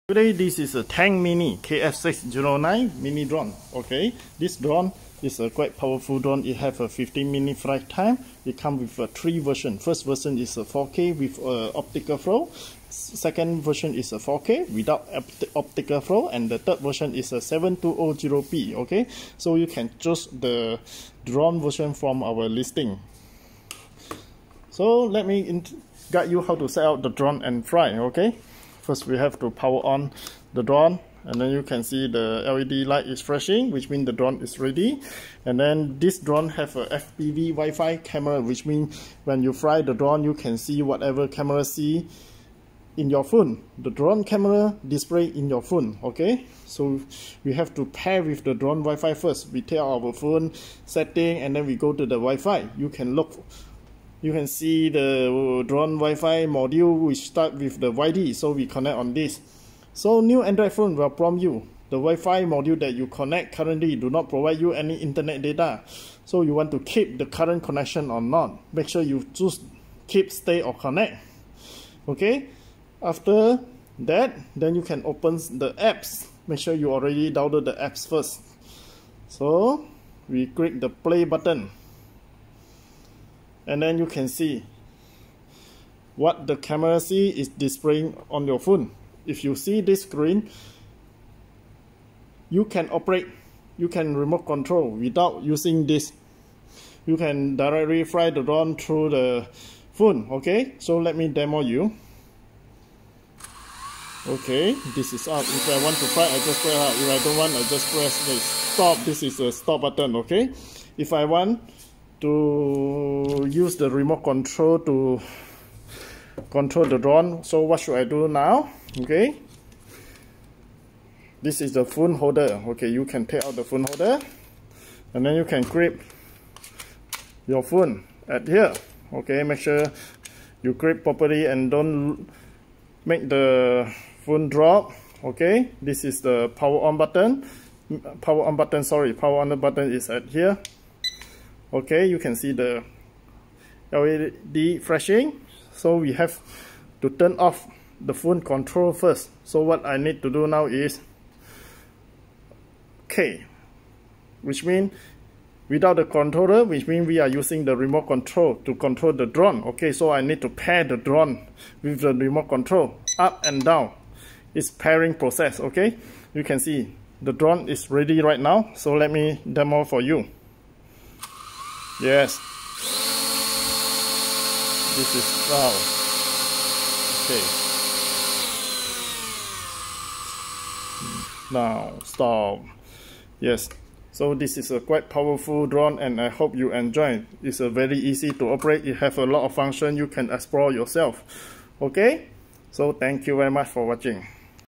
Today this is a Teng Mini KF609 mini drone. Okay, this drone is a quite powerful drone. It have a 15-minute flight time. It comes with a 3 version. First version is a 4K with optical flow. Second version is a 4K without optical flow, and the third version is a 7200p. Okay, so you can choose the drone version from our listing. So let me guide you how to set out the drone and fly. Okay. First, we have to power on the drone, and then you can see the LED light is flashing, which means the drone is ready. And then this drone have a FPV Wi-Fi camera, which means when you fly the drone, you can see whatever camera see in your phone. The drone camera display in your phone. Okay, so we have to pair with the drone Wi-Fi first. We take our phone setting, and then we go to the Wi-Fi. You can see the drone Wi-Fi module which start with the YD, so we connect on this. So new Android phone will prompt you. The Wi-Fi module that you connect currently do not provide you any internet data. So you want to keep the current connection or not. Make sure you choose keep, stay or connect. Okay. After that, then you can open the apps. Make sure you already download the apps first. So we click the play button. And then you can see what the camera see is displaying on your phone. If you see this screen, you can operate, you can remote control without using this. You can directly fly the drone through the phone. Okay, so let me demo you. Okay, this is up. If I want to fly, I just press up. If I don't want, I just press this stop. This is a stop button. Okay, if I want to use the remote control to control the drone, so what should I do now? Okay, this is the phone holder. Okay, you can take out the phone holder, and then you can grip your phone at here. Okay, make sure you grip properly and don't make the phone drop. Okay, this is the power on button. Power on button is at here. Okay, you can see the LED flashing. So we have to turn off the phone control first. So what I need to do now is K, which means without the controller, which means we are using the remote control to control the drone. Okay, so I need to pair the drone with the remote control up and down. It's pairing process. Okay, you can see the drone is ready right now. So let me demo for you. Yes, this is now. Okay, now stop. Yes, so this is a quite powerful drone, and I hope you enjoy it. It's a very easy to operate. It have a lot of function you can explore yourself. Okay, so thank you very much for watching.